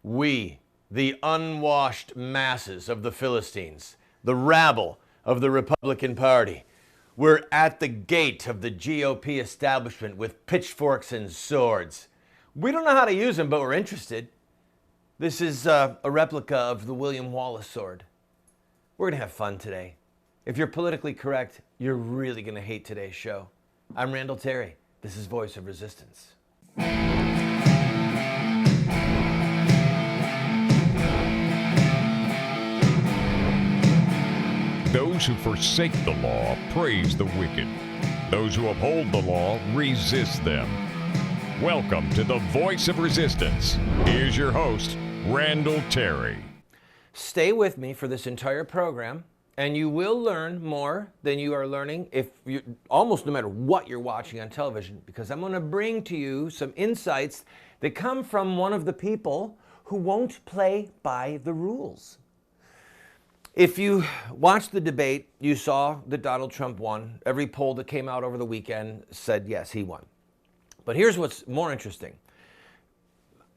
We, the unwashed masses of the Philistines, the rabble of the Republican Party, we're at the gate of the GOP establishment with pitchforks and swords. We don't know how to use them, but we're interested. This is a replica of the William Wallace sword. We're going to have fun today. If you're politically correct, you're really going to hate today's show. I'm Randall Terry. This is Voice of Resistance. Those who forsake the law praise the wicked. Those who uphold the law resist them. Welcome to the Voice of Resistance. Here's your host, Randall Terry. Stay with me for this entire program, and you will learn more than you are learning if you, almost no matter what you're watching on television, because I'm going to bring to you some insights that come from one of the people who won't play by the rules. If you watched the debate, you saw that Donald Trump won. Every poll that came out over the weekend said, yes, he won. But here's what's more interesting.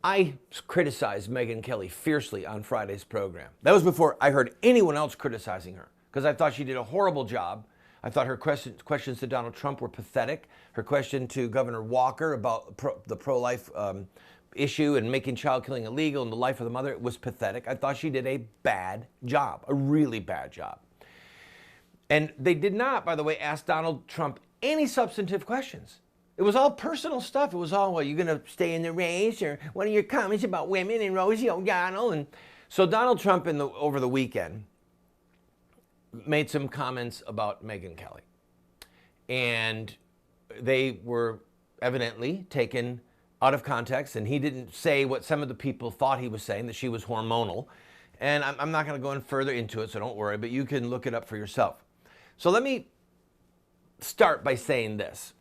I criticized Megyn Kelly fiercely on Friday's program. That was before I heard anyone else criticizing her, because I thought she did a horrible job. I thought her questions to Donald Trump were pathetic. Her question to Governor Walker about the pro-life issue and making child killing illegal and the life of the mother was pathetic. I thought she did a bad job, a really bad job. And they did not, by the way, ask Donald Trump any substantive questions. It was all personal stuff. It was all, well, you're going to stay in the race, or what are your comments about women and Rosie O'Donnell? And so Donald Trump over the weekend made some comments about Megyn Kelly. And they were evidently taken out of context, and he didn't say what some of the people thought he was saying, that she was hormonal. And I'm not going to go in further into it, so don't worry, but you can look it up for yourself. So let me start by saying this.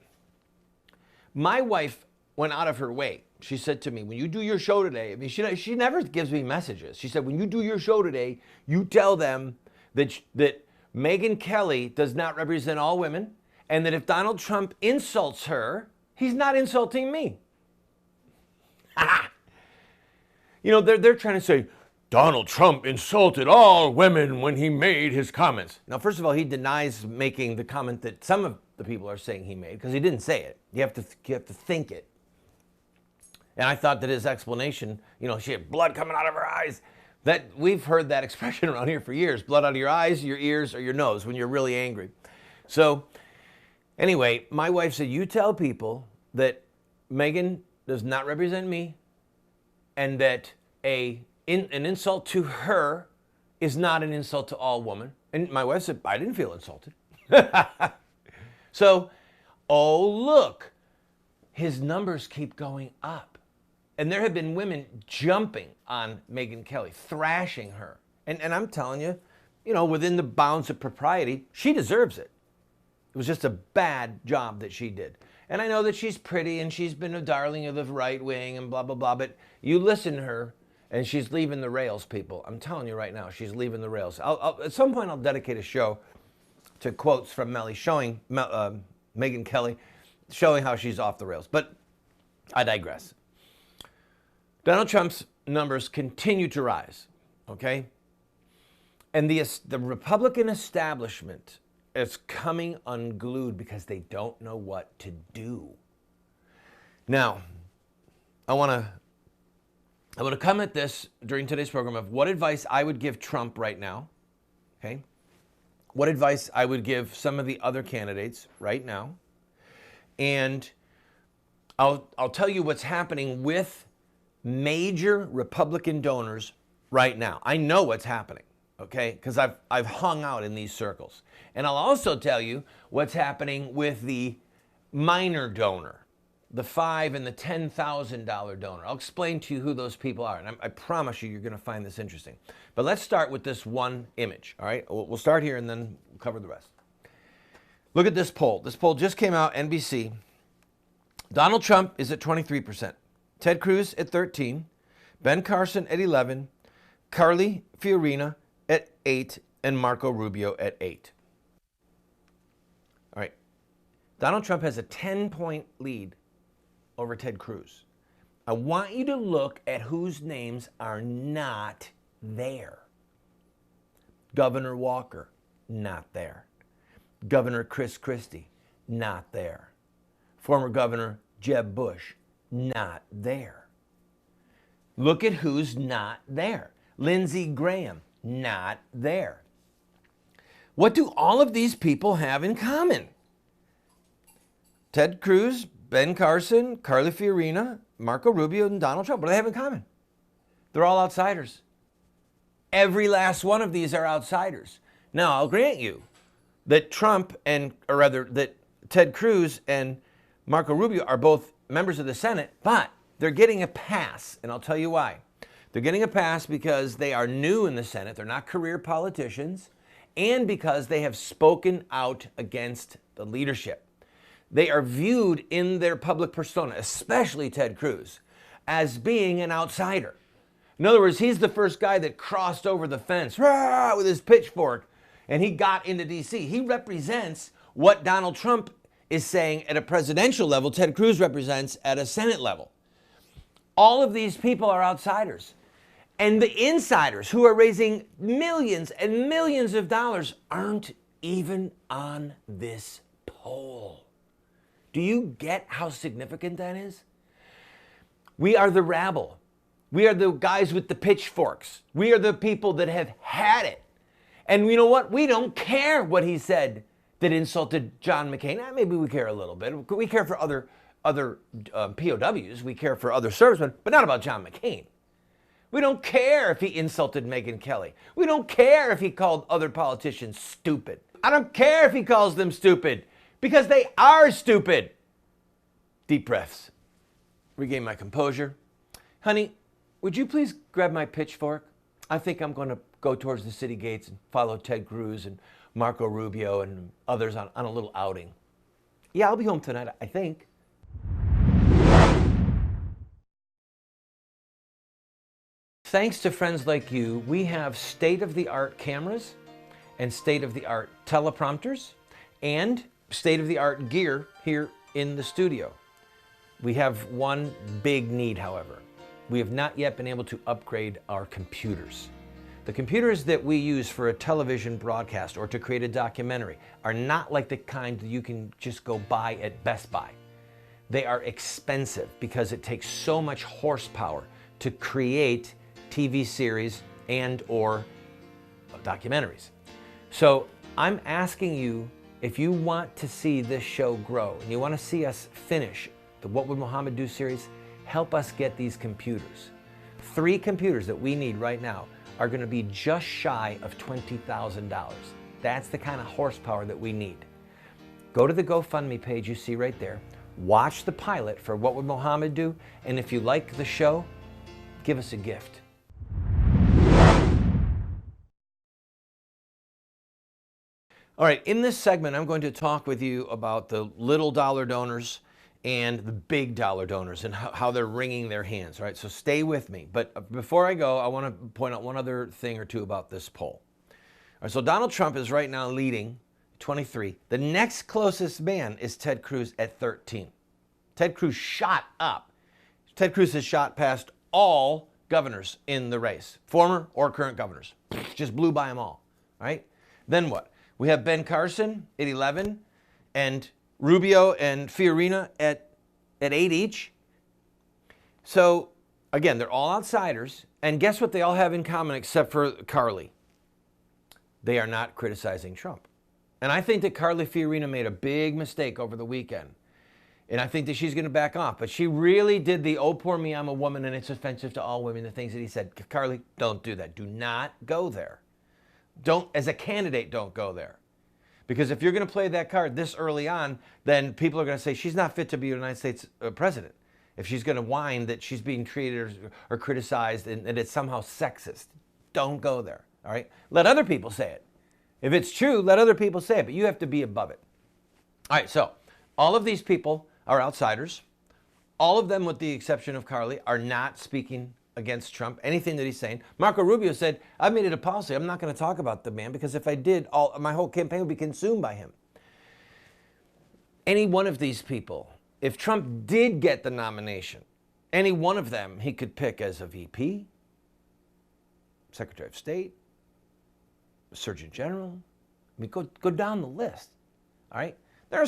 My wife went out of her way. She said to me, when you do your show today, I mean, she never gives me messages. She said, when you do your show today, you tell them that Megyn Kelly does not represent all women, and that if Donald Trump insults her, he's not insulting me. You know, they're trying to say, Donald Trump insulted all women when he made his comments. Now, first of all, he denies making the comment that some of the people are saying he made, because he didn't say it. You have to think it. And I thought that his explanation, you know, she had blood coming out of her eyes. That we've heard that expression around here for years. Blood out of your eyes, your ears, or your nose when you're really angry. So anyway, my wife said, you tell people that Megyn does not represent me, and that an insult to her is not an insult to all women. And my wife said, I didn't feel insulted. So, oh, look, his numbers keep going up. And there have been women jumping on Megyn Kelly, thrashing her. And I'm telling you, you know, within the bounds of propriety, she deserves it. It was just a bad job that she did. And I know that she's pretty and she's been a darling of the right wing and blah, blah, blah. But you listen to her and she's leaving the rails, people. I'm telling you right now, she's leaving the rails. At some point, I'll dedicate a show to quotes from Melly showing Megyn Kelly, showing how she's off the rails. But I digress. Donald Trump's numbers continue to rise, okay? And the Republican establishment is coming unglued because they don't know what to do. Now, I want to come at this during today's program of what advice I would give Trump right now, okay? What advice I would give some of the other candidates right now. And I'll tell you what's happening with major Republican donors right now. I know what's happening, okay? Because I've hung out in these circles. And I'll also tell you what's happening with the minor donor, the $5,000 and the $10,000 donor. I'll explain to you who those people are, and I promise you're going to find this interesting. But let's start with this one image, all right? We'll start here and then we'll cover the rest. Look at this poll. This poll just came out, NBC. Donald Trump is at 23%, Ted Cruz at 13%, Ben Carson at 11%, Carly Fiorina at 8%, and Marco Rubio at 8%. All right. Donald Trump has a 10-point lead over Ted Cruz. I want you to look at whose names are not there. Governor Walker, not there. Governor Chris Christie, not there. Former Governor Jeb Bush, not there. Look at who's not there. Lindsey Graham, not there. What do all of these people have in common? Ted Cruz, Ben Carson, Carly Fiorina, Marco Rubio, and Donald Trump. What do they have in common? They're all outsiders. Every last one of these are outsiders. Now, I'll grant you that that Ted Cruz and Marco Rubio are both members of the Senate, but they're getting a pass, and I'll tell you why. They're getting a pass because they are new in the Senate, they're not career politicians, and because they have spoken out against the leadership. They are viewed in their public persona, especially Ted Cruz, as being an outsider. In other words, he's the first guy that crossed over the fence with his pitchfork, and he got into D.C. He represents what Donald Trump is saying at a presidential level, Ted Cruz represents at a Senate level. All of these people are outsiders. And the insiders who are raising millions and millions of dollars aren't even on this poll. Do you get how significant that is? We are the rabble. We are the guys with the pitchforks. We are the people that have had it. And you know what? We don't care what he said that insulted John McCain. Maybe we care a little bit. We care for other POWs. We care for other servicemen, but not about John McCain. We don't care if he insulted Megyn Kelly. We don't care if he called other politicians stupid. I don't care if he calls them stupid, because they are stupid. Deep breaths. Regain my composure. Honey, would you please grab my pitchfork? I think I'm going to go towards the city gates and follow Ted Cruz and Marco Rubio and others on a little outing. Yeah, I'll be home tonight, I think. Thanks to friends like you, we have state-of-the-art cameras and state-of-the-art teleprompters and state-of-the-art gear here in the studio. We have one big need, however. We have not yet been able to upgrade our computers. The computers that we use for a television broadcast or to create a documentary are not like the kind that you can just go buy at Best Buy. They are expensive because it takes so much horsepower to create TV series and or documentaries. So I'm asking you, if you want to see this show grow and you want to see us finish the What Would Muhammad Do series, help us get these computers. 3 computers that we need right now are going to be just shy of $20,000. That's the kind of horsepower that we need. Go to the GoFundMe page you see right there. Watch the pilot for What Would Muhammad Do? And if you like the show, give us a gift. All right, in this segment, I'm going to talk with you about the little dollar donors and the big dollar donors and how they're wringing their hands, right? So stay with me. But before I go, I want to point out one other thing or two about this poll. All right, so Donald Trump is right now leading 23. The next closest man is Ted Cruz at 13. Ted Cruz shot up. Ted Cruz has shot past all governors in the race, former or current governors. Just blew by them all, right? Then what? We have Ben Carson at 11 and Rubio and Fiorina at 8 each. So again, they're all outsiders. And guess what they all have in common except for Carly? They are not criticizing Trump. And I think that Carly Fiorina made a big mistake over the weekend. And I think that she's going to back off. But she really did the, oh, poor me, I'm a woman and it's offensive to all women, the things that he said. Carly, don't do that. Do not go there. Don't, as a candidate, don't go there. Because if you're going to play that card this early on, then people are going to say she's not fit to be a United States president. If she's going to whine that she's being treated or criticized and it's somehow sexist, don't go there, all right? Let other people say it. If it's true, let other people say it, but you have to be above it. All right, so all of these people are outsiders. All of them, with the exception of Carly, are not speaking against Trump, anything that he's saying. Marco Rubio said, I've made it a policy. I'm not going to talk about the man because if I did, my whole campaign would be consumed by him. Any one of these people, if Trump did get the nomination, Any one of them he could pick as a VP, Secretary of State, Surgeon General. I mean, go down the list. All right? There are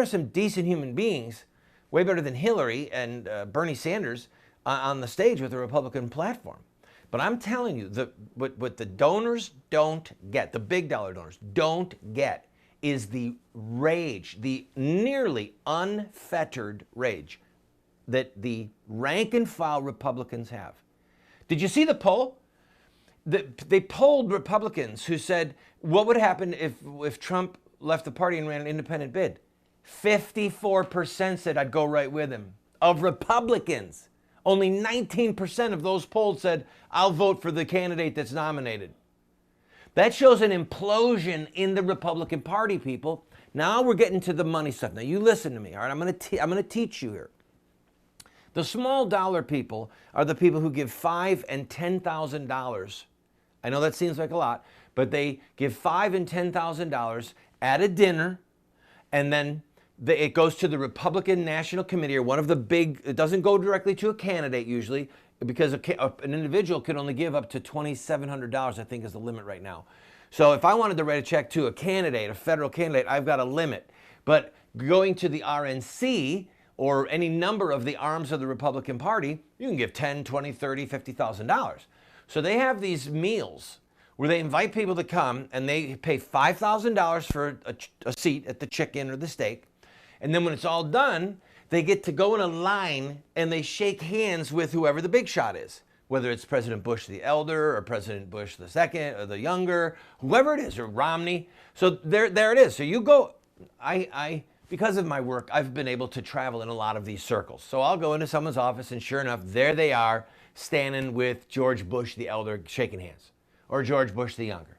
some decent human beings, way better than Hillary and Bernie Sanders, on the stage with the Republican platform. But I'm telling you, what the donors don't get, the big dollar donors don't get, is the rage, the nearly unfettered rage that the rank and file Republicans have. Did you see the poll? They polled Republicans who said, what would happen if Trump left the party and ran an independent bid? 54% said I'd go right with him. Of Republicans, only 19% of those polled said, I'll vote for the candidate that's nominated. That shows an implosion in the Republican Party, people. Now we're getting to the money stuff. Now you listen to me, all right? I'm going to teach you here. The small dollar people are the people who give $5,000 and $10,000. I know that seems like a lot, but they give $5,000 and $10,000 at a dinner, and then it goes to the Republican National Committee or one of the big. It doesn't go directly to a candidate usually, because an individual can only give up to $2,700. I think is the limit right now. So if I wanted to write a check to a candidate, a federal candidate, I've got a limit. But going to the RNC or any number of the arms of the Republican Party, you can give $10,000, $20,000, $30,000, $50,000. So they have these meals where they invite people to come and they pay $5,000 for a seat at the chicken or the steak. And then when it's all done, they get to go in a line and they shake hands with whoever the big shot is, whether it's President Bush the elder or President Bush the second or the younger, whoever it is, or Romney. So there it is. So you go, because of my work, I've been able to travel in a lot of these circles. So I'll go into someone's office and sure enough, there they are standing with George Bush the elder shaking hands, or George Bush the younger.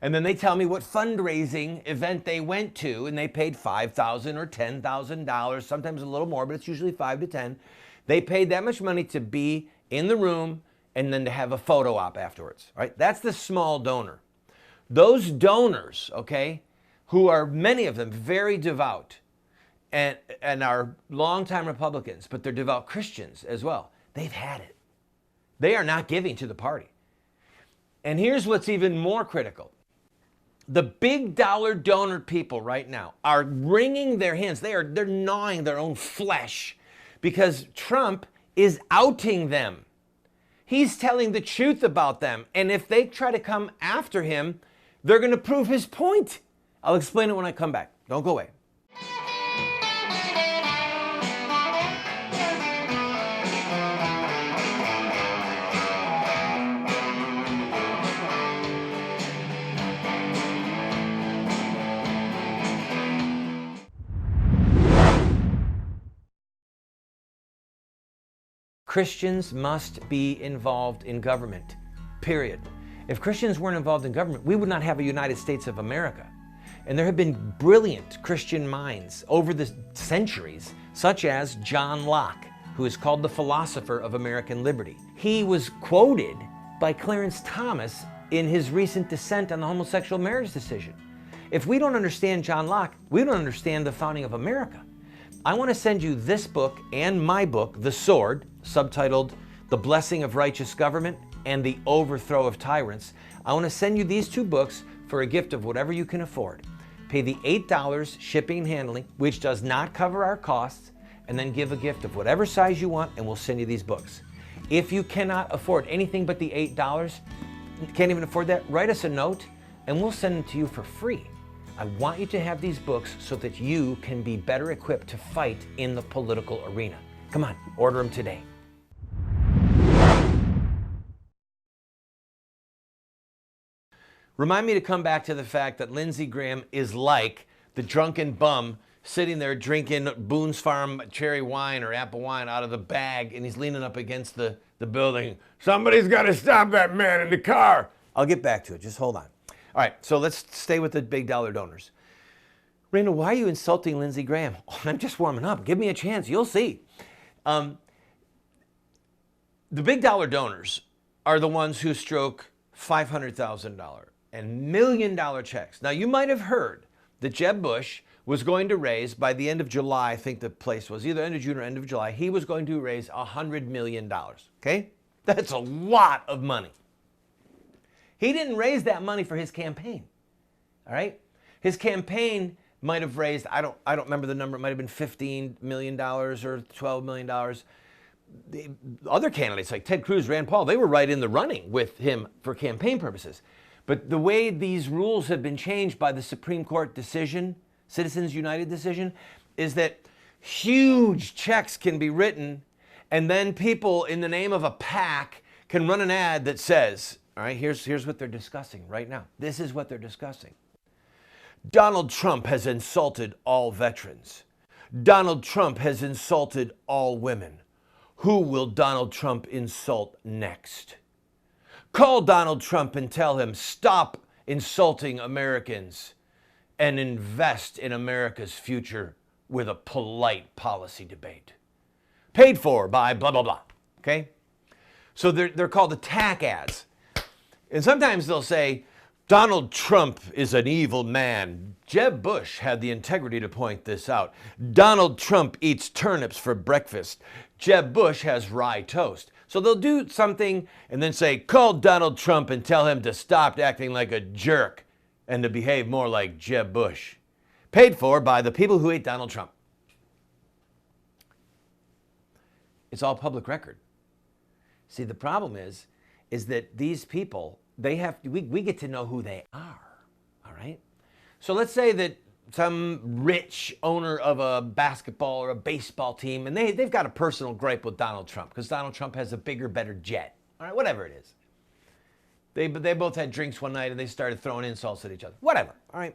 And then they tell me what fundraising event they went to, and they paid $5,000 or $10,000, sometimes a little more, but it's usually $5,000 to $10,000. They paid that much money to be in the room and then to have a photo op afterwards, right? That's the small donor. Those donors, okay, who are many of them very devout and are longtime Republicans, but they're devout Christians as well. They've had it. They are not giving to the party. And here's what's even more critical. The big dollar donor people right now are wringing their hands. They're gnawing their own flesh because Trump is outing them. He's telling the truth about them. And if they try to come after him, they're going to prove his point. I'll explain it when I come back. Don't go away. Christians must be involved in government, period. If Christians weren't involved in government, we would not have a United States of America. And there have been brilliant Christian minds over the centuries, such as John Locke, who is called the philosopher of American liberty. He was quoted by Clarence Thomas in his recent dissent on the homosexual marriage decision. If we don't understand John Locke, we don't understand the founding of America. I want to send you this book and my book, The Sword, subtitled The Blessing of Righteous Government and The Overthrow of Tyrants. I want to send you these two books for a gift of whatever you can afford. Pay the $8 shipping and handling, which does not cover our costs, and then give a gift of whatever size you want, and we'll send you these books. If you cannot afford anything but the $8, can't even afford that, write us a note, and we'll send them to you for free. I want you to have these books so that you can be better equipped to fight in the political arena. Come on, order them today. Remind me to come back to the fact that Lindsey Graham is like the drunken bum sitting there drinking Boone's Farm cherry wine or apple wine out of the bag, and he's leaning up against the building. Somebody's got to stop that man in the car. I'll get back to it. Just hold on. All right, so let's stay with the big dollar donors. Randall, why are you insulting Lindsey Graham? Oh, I'm just warming up. Give me a chance. You'll see. The big dollar donors are the ones who stroke $500,000 and $1 million checks. Now, you might have heard that Jeb Bush was going to raise, by the end of July, I think the place was either end of June or end of July, he was going to raise $100 million, okay? That's a lot of money. He didn't raise that money for his campaign, all right? His campaign might have raised, I don't remember the number, it might have been $15 million or $12 million. The other candidates like Ted Cruz, Rand Paul, they were right in the running with him for campaign purposes. But the way these rules have been changed by the Supreme Court decision, Citizens United decision, is that huge checks can be written and then people in the name of a PAC can run an ad that says, all right, here's what they're discussing right now. This is what they're discussing. Donald Trump has insulted all veterans. Donald Trump has insulted all women. Who will Donald Trump insult next? Call Donald Trump and tell him, stop insulting Americans and invest in America's future with a polite policy debate. Paid for by blah, blah, blah, okay? So they're called attack ads. And sometimes they'll say, Donald Trump is an evil man. Jeb Bush had the integrity to point this out. Donald Trump eats turnips for breakfast. Jeb Bush has rye toast. So they'll do something and then say, call Donald Trump and tell him to stop acting like a jerk and to behave more like Jeb Bush. Paid for by the people who hate Donald Trump. It's all public record. See, the problem is that these people, we get to know who they are, all right? So let's say that some rich owner of a basketball or a baseball team, and they've got a personal gripe with Donald Trump because Donald Trump has a bigger, better jet, all right, whatever it is. They both had drinks one night and they started throwing insults at each other, whatever, all right?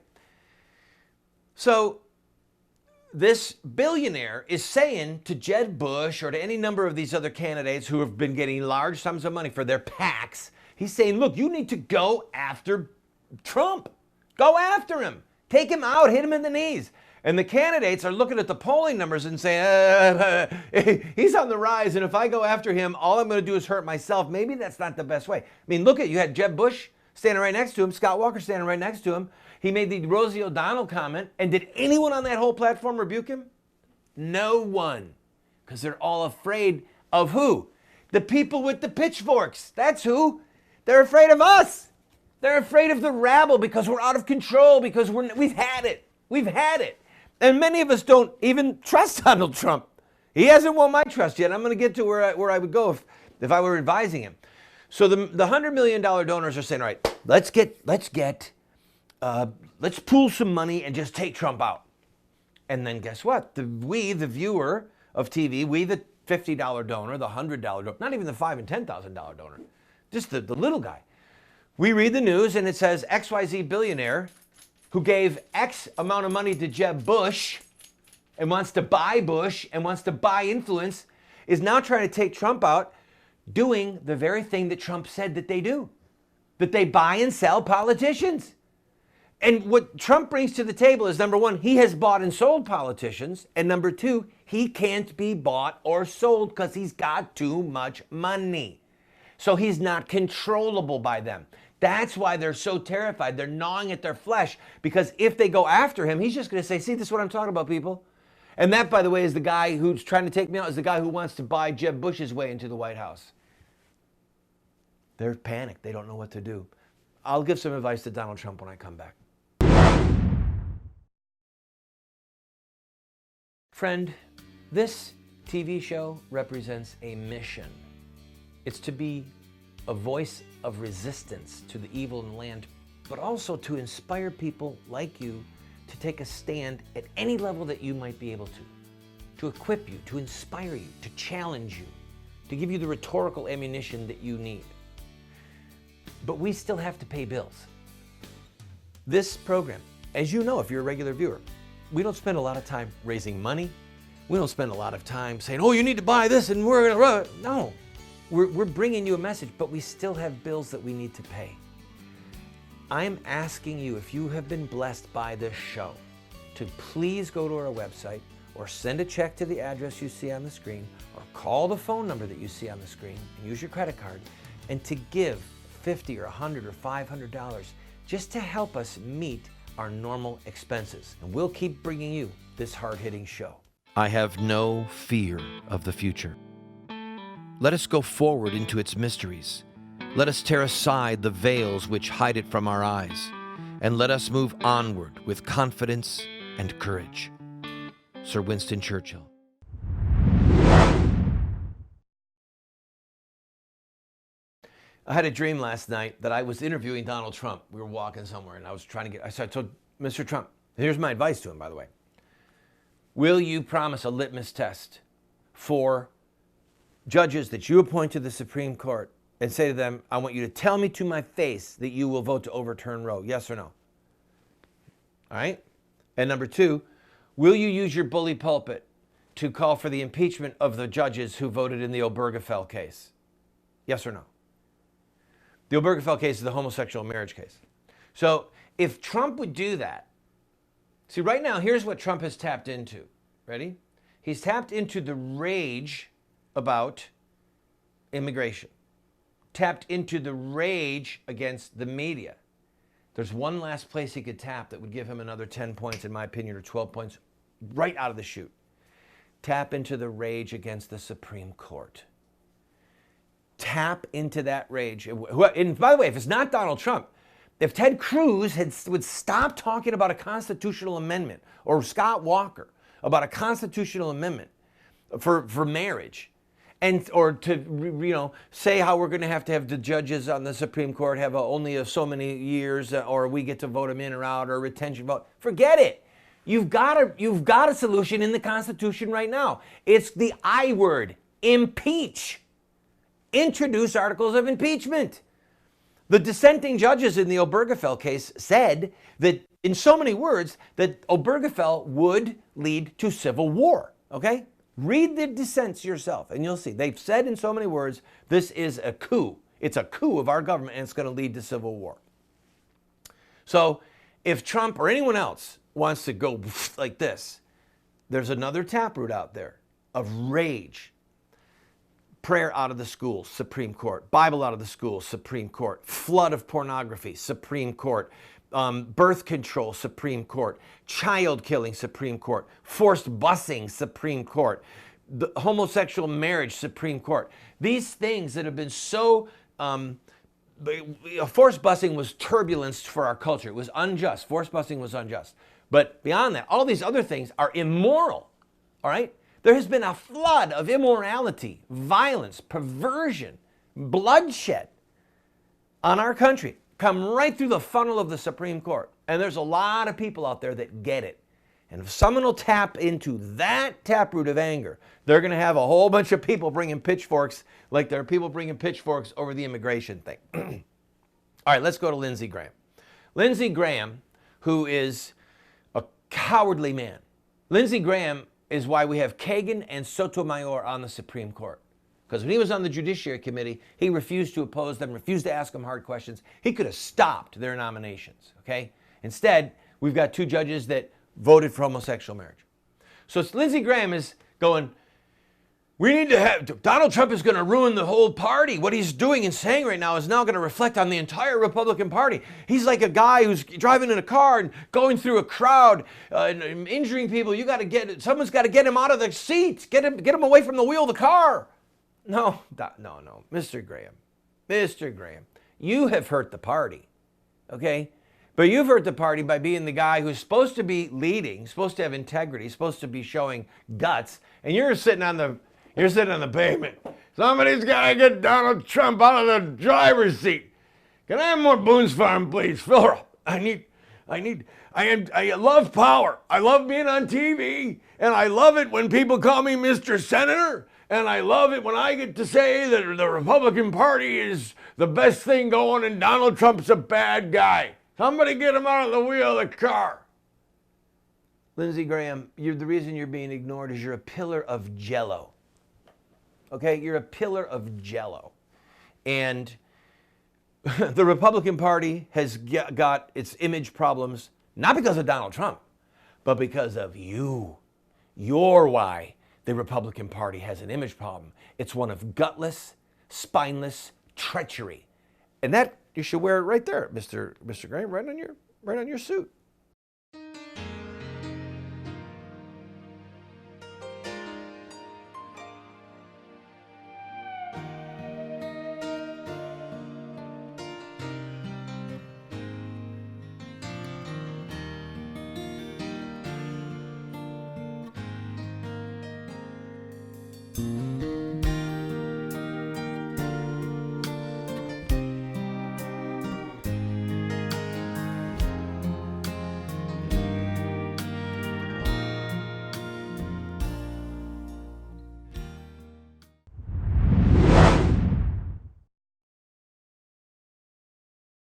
So this billionaire is saying to Jeb Bush or to any number of these other candidates who have been getting large sums of money for their PACs, he's saying, look, you need to go after Trump. Go after him. Take him out. Hit him in the knees. And the candidates are looking at the polling numbers and saying, he's on the rise, and if I go after him, all I'm going to do is hurt myself. Maybe that's not the best way. I mean, look you had Jeb Bush standing right next to him, Scott Walker standing right next to him. He made the Rosie O'Donnell comment, and did anyone on that whole platform rebuke him? No one. Because they're all afraid of who? The people with the pitchforks. That's who. They're afraid of us. They're afraid of the rabble because we're out of control, because we've had it. We've had it. And many of us don't even trust Donald Trump. He hasn't won my trust yet. I'm going to get to where I would go if I were advising him. So the $100 million donors are saying, all right, let's pool some money and just take Trump out. And then guess what? We, the viewer of TV, we, the $50 donor, the $100 donor, not even the $5,000 and $10,000 donor, just the little guy. We read the news and it says XYZ billionaire who gave X amount of money to Jeb Bush and wants to buy Bush and wants to buy influence is now trying to take Trump out, doing the very thing that Trump said that they do, that they buy and sell politicians. And what Trump brings to the table is, number one, he has bought and sold politicians. And number two, he can't be bought or sold because he's got too much money. So he's not controllable by them. That's why they're so terrified. They're gnawing at their flesh because if they go after him, he's just going to say, see, this is what I'm talking about, people. And that, by the way, is the guy who's trying to take me out, is the guy who wants to buy Jeb Bush's way into the White House. They're panicked. They don't know what to do. I'll give some advice to Donald Trump when I come back. Friend, this TV show represents a mission. It's to be a voice of resistance to the evil in the land, but also to inspire people like you to take a stand at any level that you might be able to equip you, to inspire you, to challenge you, to give you the rhetorical ammunition that you need. But we still have to pay bills. This program, as you know if you're a regular viewer, we don't spend a lot of time raising money. We don't spend a lot of time saying, oh, you need to buy this and we're going to run it. No, we're bringing you a message, but we still have bills that we need to pay. I'm asking you, if you have been blessed by this show, to please go to our website or send a check to the address you see on the screen or call the phone number that you see on the screen and use your credit card and to give $50 or $100 or $500 just to help us meet our normal expenses. And we'll keep bringing you this hard-hitting show. I have no fear of the future. Let us go forward into its mysteries. Let us tear aside the veils which hide it from our eyes, and let us move onward with confidence and courage. Sir Winston Churchill. I had a dream last night that I was interviewing Donald Trump. We were walking somewhere, and I told Mr. Trump, here's my advice to him, by the way. Will you promise a litmus test for judges that you appoint to the Supreme Court and say to them, I want you to tell me to my face that you will vote to overturn Roe, yes or no? All right? And number two, will you use your bully pulpit to call for the impeachment of the judges who voted in the Obergefell case? Yes or no? The Obergefell case is the homosexual marriage case. So if Trump would do that, see, right now, here's what Trump has tapped into. Ready? He's tapped into the rage about immigration, tapped into the rage against the media. There's one last place he could tap that would give him another 10 points, in my opinion, or 12 points right out of the chute. Tap into the rage against the Supreme Court. Tap into that rage. And by the way, if it's not Donald Trump, if Ted Cruz would stop talking about a constitutional amendment, or Scott Walker about a constitutional amendment for marriage, or to say how we're going to have the judges on the Supreme Court have only so many years, or we get to vote them in or out, or a retention vote. Forget it. You've got a solution in the Constitution right now. It's the I word: impeach. Introduce articles of impeachment. The dissenting judges in the Obergefell case said that, in so many words, that Obergefell would lead to civil war. Okay? Read the dissents yourself, and you'll see. They've said in so many words, this is a coup. It's a coup of our government, and it's going to lead to civil war. So if Trump or anyone else wants to go like this, there's another taproot out there of rage. Prayer out of the schools, Supreme Court. Bible out of the schools, Supreme Court. Flood of pornography, Supreme Court. Birth control, Supreme Court. Child killing, Supreme Court. Forced busing, Supreme Court. The homosexual marriage, Supreme Court. These things that have been so... forced busing was turbulence for our culture. It was unjust. Forced busing was unjust. But beyond that, all these other things are immoral. All right? There has been a flood of immorality, violence, perversion, bloodshed on our country. Come right through the funnel of the Supreme Court. And there's a lot of people out there that get it. And if someone will tap into that taproot of anger, they're going to have a whole bunch of people bringing pitchforks, like there are people bringing pitchforks over the immigration thing. All right, let's go to Lindsey Graham. Lindsey Graham, who is a cowardly man. Lindsey Graham is why we have Kagan and Sotomayor on the Supreme Court. Because when he was on the Judiciary Committee, he refused to oppose them, refused to ask them hard questions. He could have stopped their nominations, okay? Instead, we've got two judges that voted for homosexual marriage. So Lindsey Graham is going, we need to have, Donald Trump is going to ruin the whole party. What he's doing and saying right now is now going to reflect on the entire Republican Party. He's like a guy who's driving in a car and going through a crowd and injuring people. Someone's got to get him out of the seat. Get him away from the wheel of the car. No, Mr. Graham, you have hurt the party, okay? But you've hurt the party by being the guy who's supposed to be leading, supposed to have integrity, supposed to be showing guts, and you're sitting on the pavement. Somebody's got to get Donald Trump out of the driver's seat. Can I have more Boone's Farm, please? Fill her up. I love power. I love being on TV, and I love it when people call me Mr. Senator, and I love it when I get to say that the Republican Party is the best thing going and Donald Trump's a bad guy. Somebody get him out of the wheel of the car. Lindsey Graham, the reason you're being ignored is you're a pillar of jello. Okay, you're a pillar of jello. And the Republican Party has got its image problems, not because of Donald Trump, but because of you. You're why the Republican Party has an image problem. It's one of gutless, spineless treachery. And that, you should wear it right there, Mr. Graham, right on your suit.